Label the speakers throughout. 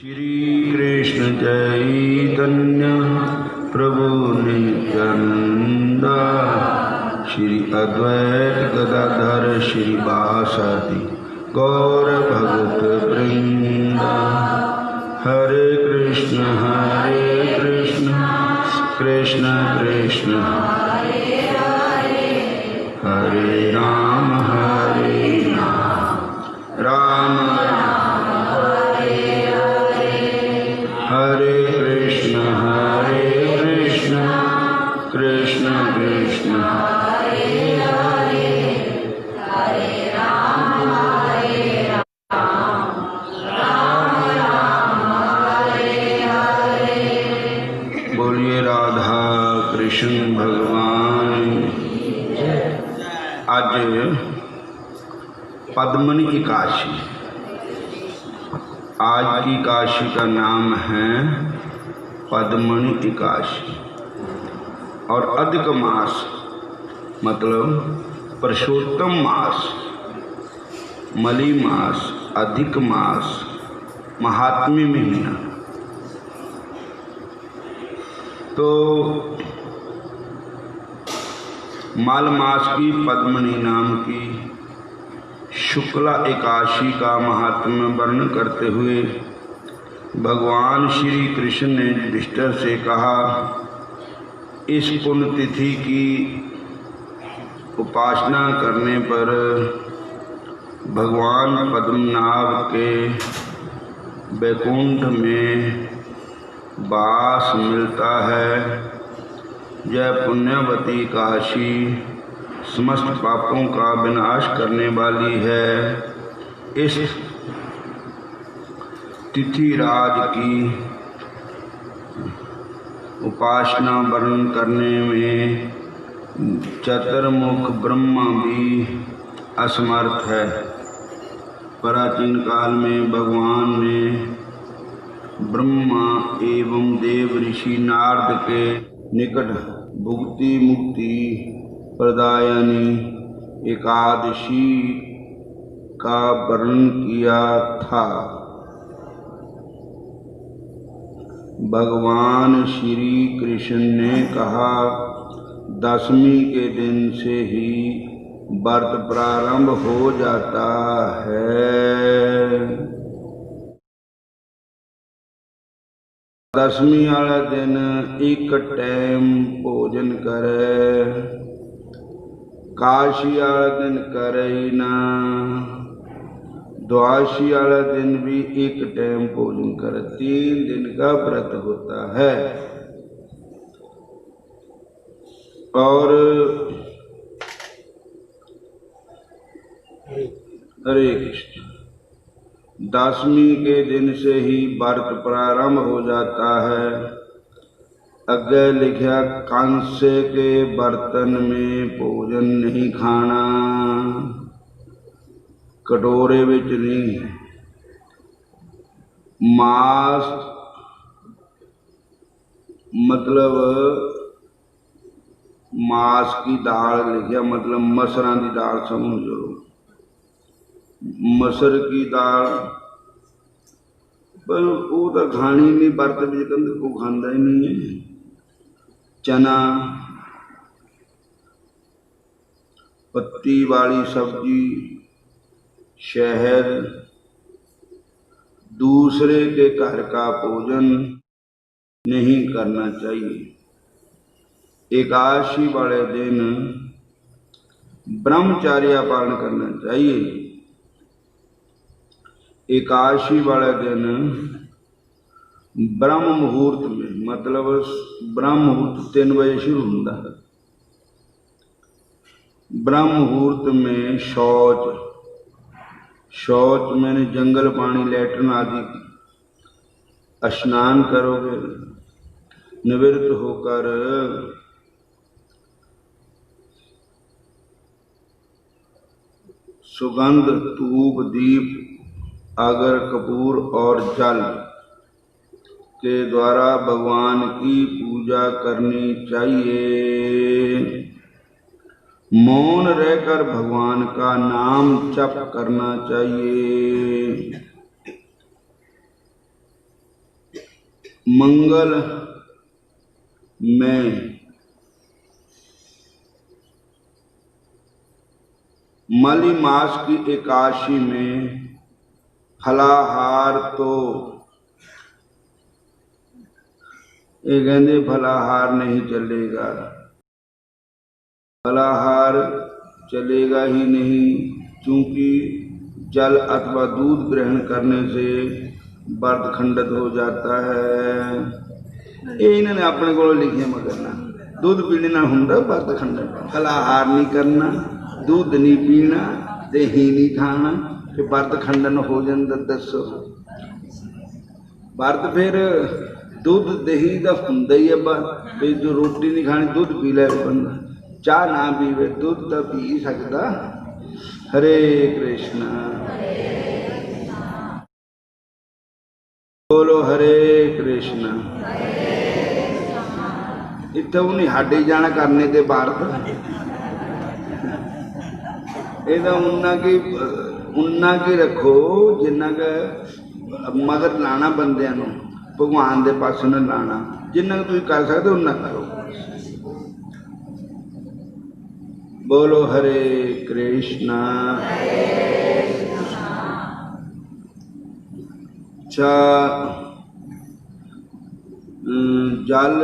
Speaker 1: श्री कृष्ण चैतन्य प्रभु नित्यानंद श्री अद्वैत गदाधर श्रीवासादि गौर भगत वृंद। हरे कृष्ण कृष्ण कृष्ण हरे राम राम हरे कृष्ण कृष्ण कृष्ण बोलिए राधा कृष्ण भगवान। आज पद्मनी एकादशी। आज की एकादशी का नाम है पद्मनी एकादशी। और अधिक मास मतलब पुरुषोत्तम मास, मली मास, अधिक मास, महात्म्य महीना। तो माल मास की पद्मनी नाम की शुक्ला एकादशी का महात्म्य वर्णन करते हुए भगवान श्री कृष्ण ने युधिष्ठिर से कहा, इस पुण्यतिथि की उपासना करने पर भगवान पद्मनाभ के वैकुंठ में वास मिलता है। यह पुण्यवती काशी समस्त पापों का विनाश करने वाली है। इस तिथि राज की उपासना वर्णन करने में चतुर्मुख ब्रह्मा भी असमर्थ है। प्राचीन काल में भगवान ने ब्रह्मा एवं देव ऋषि नारद के निकट भुक्ति मुक्ति प्रदायनी एकादशी का वर्णन किया था। भगवान श्री कृष्ण ने कहा, दशमी के दिन से ही व्रत प्रारंभ हो जाता है। दशमी वाले दिन एक टाइम भोजन करे, काशी वाले दिन करे ही ना। द्वादशी वाले दिन भी एक टाइम भोजन करे। 3 दिन का व्रत होता है। और हरे कृष्ण, दशमी के दिन से ही व्रत प्रारंभ हो जाता है। अग्गे लिखा, कंसे के बर्तन में भोजन नहीं खाना, कटोरे विच नहीं। मास मतलब मास की दाल लिखा, मतलब मसरां की दाल समझो। मसर की दाल पर वो तो खानी नहीं, व्रत भी को खांदा ही नहीं है। चना, पत्ती वाली सब्जी, शहद, दूसरे के घर का भोजन नहीं करना चाहिए। एकादशी वाले दिन ब्रह्मचर्य पालन करना चाहिए। एकादशी वाले दिन ब्रह्म मुहूर्त में, मतलब ब्रह्म मुहूर्त 3 बजे शुरू होता है। ब्रह्म मुहूर्त में शौच मैंने जंगल पानी लैट्रिन आदि स्नान करोगे, निवृत्त होकर सुगंध, धूप, दीप, अगर, कपूर और जल के द्वारा भगवान की पूजा करनी चाहिए। मौन रहकर भगवान का नाम जप करना चाहिए। मंगल में मलि मास की एकादशी में फलाहार तो ये कहते फलाहार नहीं चलेगा, फलाहार चलेगा ही नहीं, क्योंकि जल अथवा दूध ग्रहण करने से व्रत खंडित हो जाता है। ये इन्होंने अपने को लिखे मगर ना दूध पीने ना होंगे व्रत खंडित, फलाहार नहीं करना, दूध नहीं पीना, दही नहीं खाना, फिर व्रत खंडन हो जाता। दसो व्रत फिर दूध दही का होंगे ही है, फिर जो रोटी नहीं खानी दूध पी ले बंदा, चाह ना पीवे दूध तो पी सकता। हरे कृष्णा बोलो, हरे कृष्णा। इतने उन्हें हाडे जाना करने के भारत ये उन्ना की रखो जिन्ना का मगर लाना बंदे भगवान के पास न लाना, जिन्ना तुम कर सकते उन्ना करो। बोलो हरे कृष्णा। जल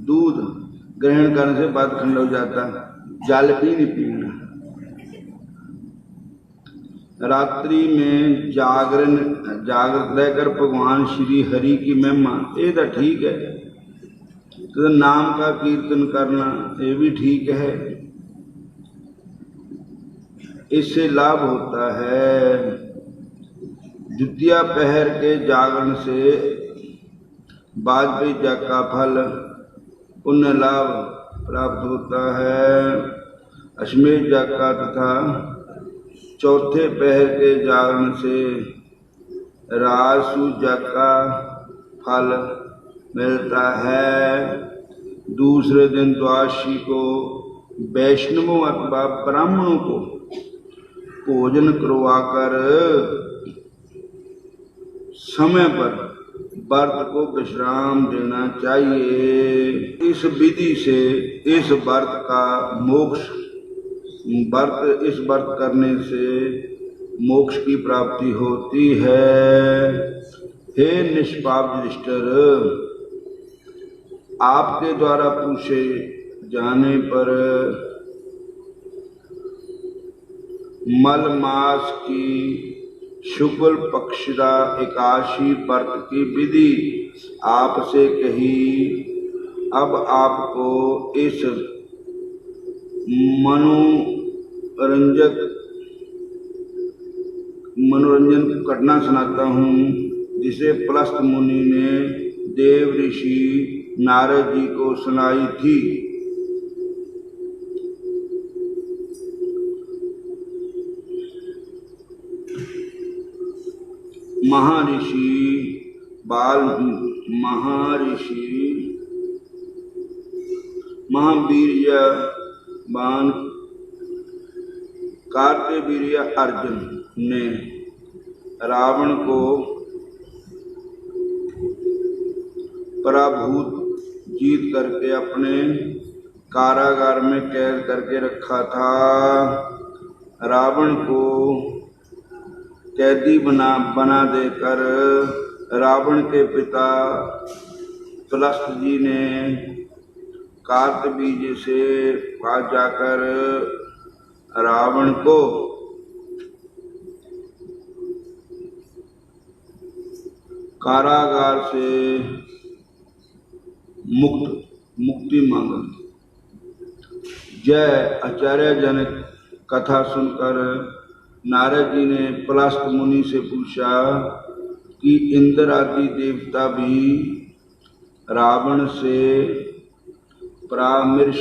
Speaker 1: दूध ग्रहण करने से व्रत खंड हो जाता, जल भी नहीं पीना। रात्रि में जागृत रहकर भगवान श्री हरि की महिमा, ये तो ठीक है, तो नाम का कीर्तन करना ये भी ठीक है, इससे लाभ होता है। द्वितीय पहर के जागरण से वाजपेयी जग का फल पुण्य लाभ प्राप्त होता है। अश्वमेध जग का तथा चौथे पहर के जागरण से राजसू जग का फल मिलता है। दूसरे दिन द्वादशी को वैष्णवों अथवा ब्राह्मणों को भोजन करवाकर समय पर व्रत को विश्राम देना चाहिए। इस विधि से इस व्रत का मोक्ष इस व्रत करने से मोक्ष की प्राप्ति होती है। हे निष्पाप युधिष्ठिर, आपके द्वारा पूछे जाने पर मल मास की शुक्ल पक्षदा एकादशी व्रत की विधि आपसे कही। अब आपको इस मनोरंजन घटना सुनाता हूँ, जिसे पलस्त मुनि ने देव ऋषि नारद जी को सुनाई थी। महावीर्यवान कार्तवीर्य अर्जुन ने रावण को पराभूत जीत करके अपने कारागार में कैद करके रखा था। रावण को कैदी बना देकर रावण के पिता पलस्त जी ने कार्तवीर्य से पास जाकर रावण को कारागार से मुक्ति मांगी। जय आश्चर्यजनक कथा सुनकर नारद जी ने पलस्त मुनि से पूछा कि इंद्र आदि देवता भी रावण से पराजित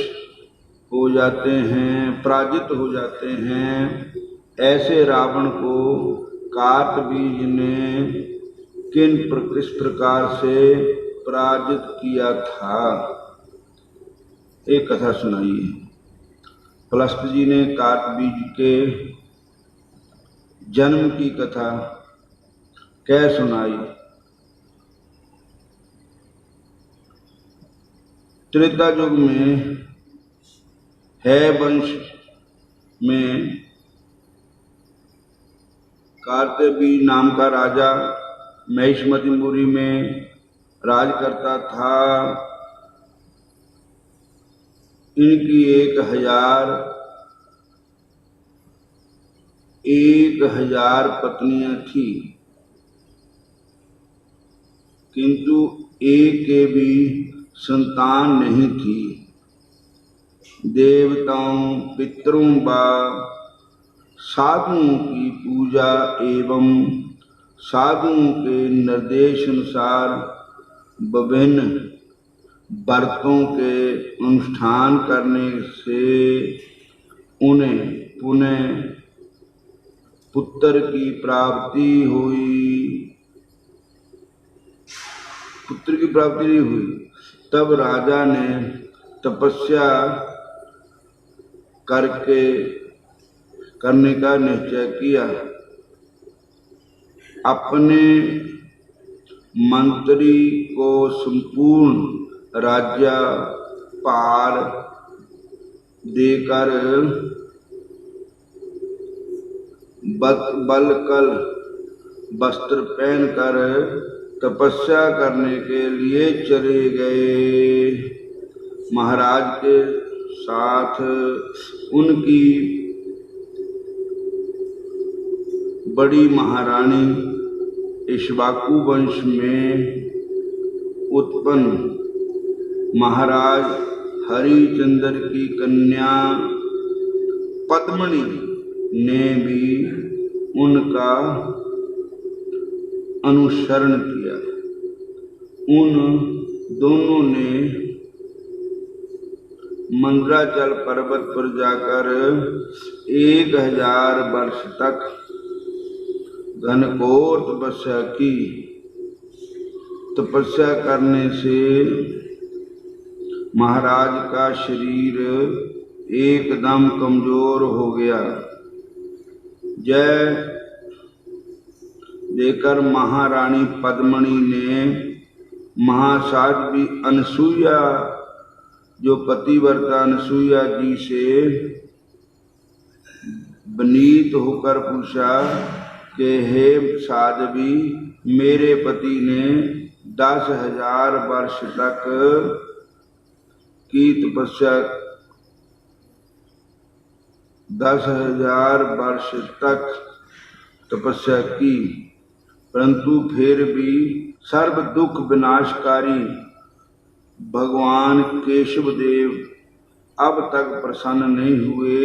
Speaker 1: हो जाते हैं, ऐसे रावण को कार्तवीर्य ने किस प्रकार से पराजित किया था, एक कथा सुनाई है। पलस्त जी ने कार्तवीर्य के जन्म की कथा कह सुनाई। त्रेता युग में है वंश में कार्तवी नाम का राजा महिष्मतिपुरी में राज करता था। इनकी 1000 पत्नियां थी, किंतु एक के भी संतान नहीं थी। देवताओं, पितरों व साधुओं की पूजा एवं साधुओं के निर्देश अनुसार विभिन्न व्रतों के अनुष्ठान करने से उन्हें पुनः पुत्र की प्राप्ति नहीं हुई। तब राजा ने तपस्या करने का निश्चय किया। अपने मंत्री को संपूर्ण राज्यभार देकर बलकल वस्त्र पहनकर तपस्या करने के लिए चले गए। महाराज के साथ उनकी बड़ी महारानी इक्ष्वाकु वंश में उत्पन्न महाराज हरिश्चंद्र की कन्या पद्मिनी ने भी उनका अनुसरण किया। उन दोनों ने मंदराचल पर्वत पर जाकर 1000 वर्ष तक घनघोर तपस्या की। तपस्या करने से महाराज का शरीर एकदम कमजोर हो गया। जय देकर महारानी पद्मिनी ने महासाध्वी अनसुईया, जो पतिव्रता अनसुईया जी से विनीत होकर पूछा कि हे साध्वी, मेरे पति ने 10,000 वर्ष तक की तपस्या 10,000 वर्ष तक तपस्या की, परंतु फिर भी सर्व दुख विनाशकारी भगवान केशव देव अब तक प्रसन्न नहीं हुए।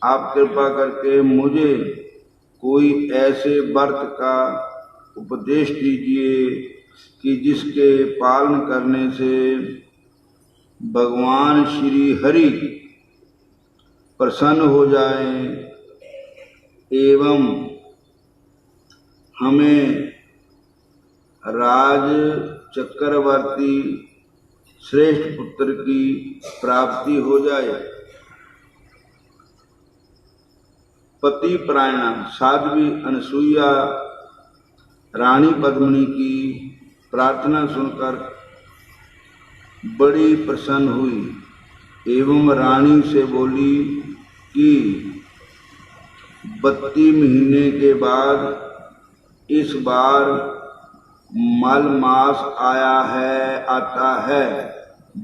Speaker 1: आप कृपा करके मुझे कोई ऐसे व्रत का उपदेश दीजिए कि जिसके पालन करने से भगवान श्री हरि प्रसन्न हो जाएं एवं हमें राज चक्रवर्ती श्रेष्ठ पुत्र की प्राप्ति हो जाए। पति परायणा साध्वी अनसुईया रानी पद्मिनी की प्रार्थना सुनकर बड़ी प्रसन्न हुई एवं रानी से बोली कि 32 महीने के बाद इस बार मल मास आता है।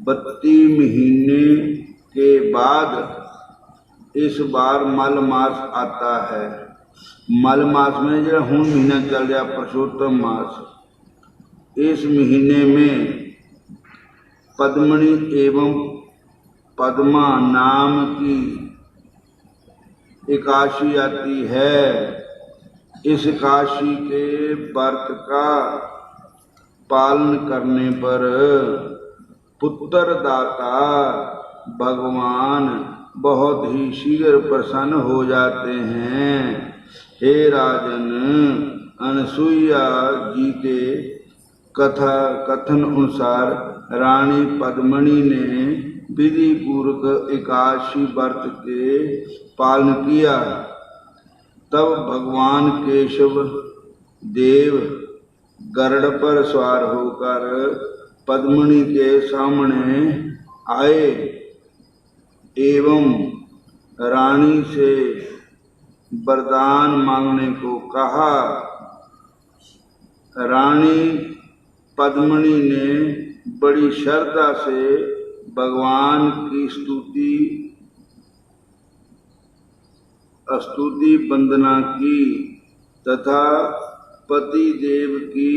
Speaker 1: 32 महीने के बाद इस बार मल मास आता है। मल मास में जो हूँ महीना चल रहा पुरुषोत्तम मास, इस महीने में पद्मिनी एवं पद्मा नाम की एकादशी आती है। इस एकादशी के व्रत का पालन करने पर पुत्र दाता भगवान बहुत ही शीघ्र प्रसन्न हो जाते हैं। हे राजन, अनसुईया जी के कथन अनुसार रानी पद्मिनी ने विधि पूर्वक एकादशी व्रत के पालन किया। तब भगवान केशव देव गरुड़ पर सवार होकर पद्मिनी के सामने आए एवं रानी से वरदान मांगने को कहा। रानी पद्मिनी ने बड़ी श्रद्धा से भगवान की स्तुति वंदना की तथा पति देव की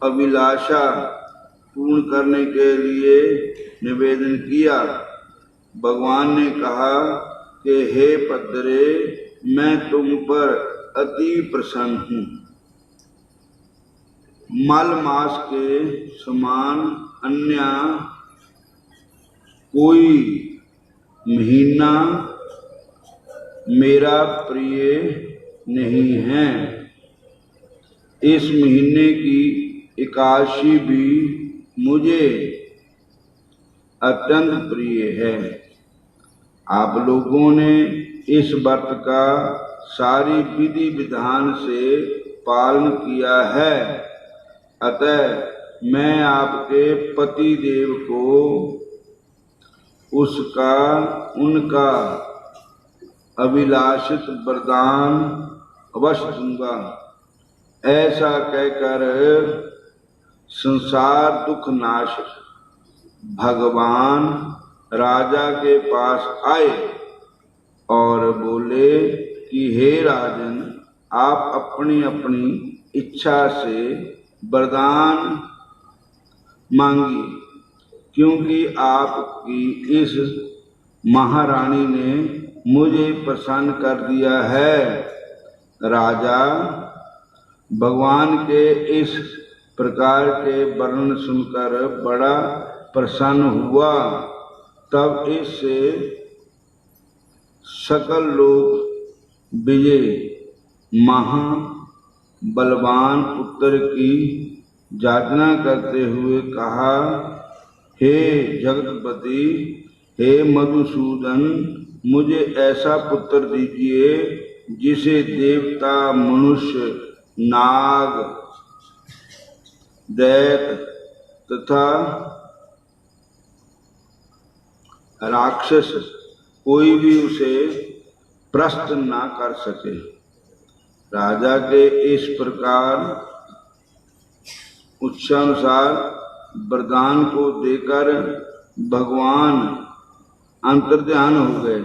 Speaker 1: अभिलाषा पूर्ण करने के लिए निवेदन किया। भगवान ने कहा कि हे पद्मरे, मैं तुम पर अति प्रसन्न हूँ। मल मास के समान अन्य कोई महीना मेरा प्रिय नहीं है। इस महीने की एकादशी भी मुझे अत्यंत प्रिय है। आप लोगों ने इस व्रत का सारी विधि विधान से पालन किया है, अतः मैं आपके पति देव को उनका अभिलाषित वरदान अवश्य दूंगा। ऐसा कहकर संसार दुख नाशक भगवान राजा के पास आए और बोले कि हे राजन, आप अपनी अपनी इच्छा से वरदान मांगिए, क्योंकि आपकी इस महारानी ने मुझे प्रसन्न कर दिया है। राजा भगवान के इस प्रकार के वर्णन सुनकर बड़ा प्रसन्न हुआ। तब इससे सकल लोग विजय महा बलवान पुत्र की याचना करते हुए कहा, हे जगतपति, हे मधुसूदन, मुझे ऐसा पुत्र दीजिए जिसे देवता, मनुष्य, नाग, दैत्य तथा राक्षस कोई भी उसे प्रश्न ना कर सके। राजा के इस प्रकार उच्चानुसार वरदान को देकर भगवान अंतर्ध्यान हो गए।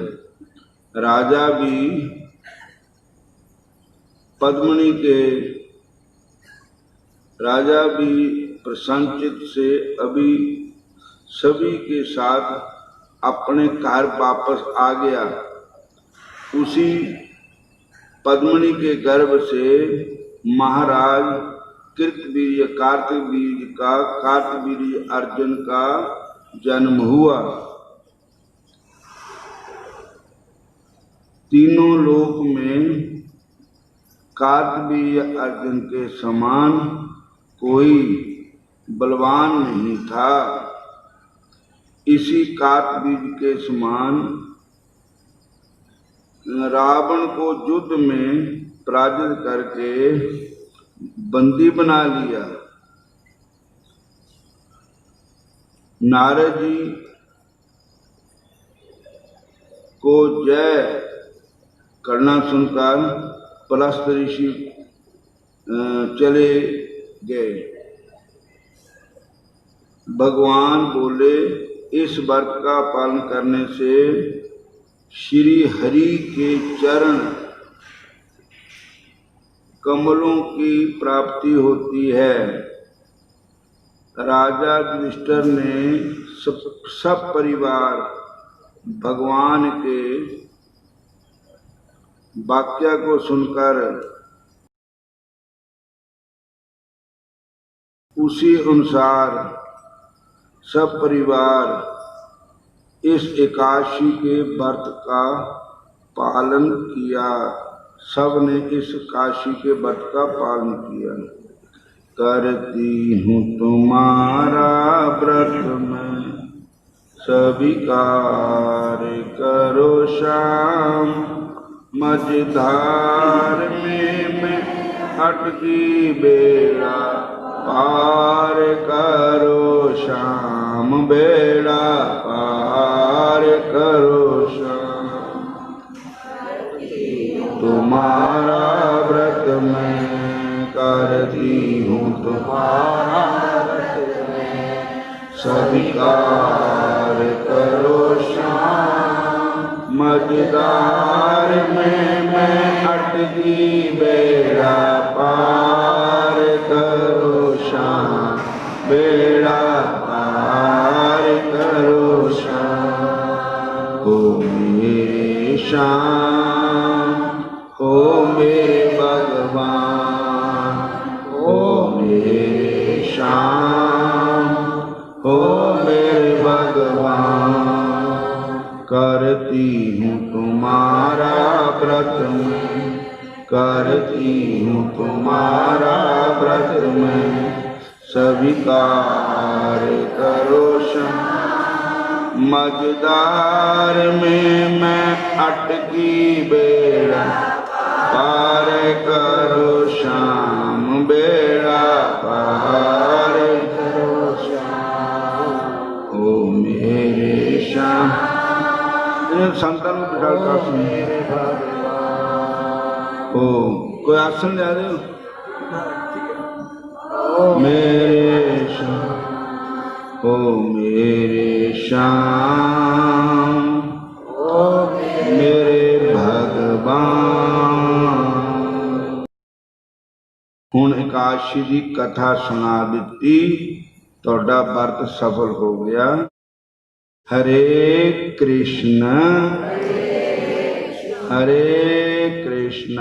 Speaker 1: राजा भी प्रसन्नचित्त से अभी सभी के साथ अपने घर वापस आ गया। उसी पद्मिनी के गर्भ से महाराज कार्तवीर्य अर्जुन का जन्म हुआ। तीनों लोक में कार्तवीर्य अर्जुन के समान कोई बलवान नहीं था। इसी कार्तवीर्य के समान रावण को युद्ध में पराजित करके बंदी बना लिया। नारद जी को जय करना सुनकर पलस्त ऋषि चले गए। भगवान बोले, इस व्रत का पालन करने से श्री हरि के चरण कमलों की प्राप्ति होती है। राजा युधिष्ठिर ने सब परिवार भगवान के वाक्य को सुनकर उसी अनुसार सब परिवार इस एकादशी के व्रत का पालन किया। सब ने इस एकादशी के व्रत का पालन किया। करती हूँ तुम्हारा व्रत में स्वीकार करो श्याम, मझधार में मैं अटकी बेड़ा पार करो श्याम, बेड़ा पार करो श्याम। तुम्हारा व्रत मैं करती हूँ, तुम्हारा स्वीकार करो श्याम। मझधार में मैं अटकी बेड़ा पार करो श्याम, बेड़ा पार करो श्याम। हो मेरे श्याम, हो मेरे भगवान, हो मेरे श्याम, हो मेरे भगवान। करती हूँ तुम्हारा व्रत में, करती हूँ तुम्हारा व्रत में, स्वीकार करो श्याम। मझधार में मैं अटकी बेड़ा पार करो श्याम, बेड़ा पार करो श्याम। ओ मेरे श्याम, संतान को बिठाल का मेरे भगवान। ओ कोई आसन ले रहे हो? मेरे श्याम, ओ मेरे श्याम, ओ मेरे भगवान। हुण एकादशी की कथा सुना दी, तोड़ा व्रत सफल हो गया। हरे कृष्ण, हरे कृष्ण,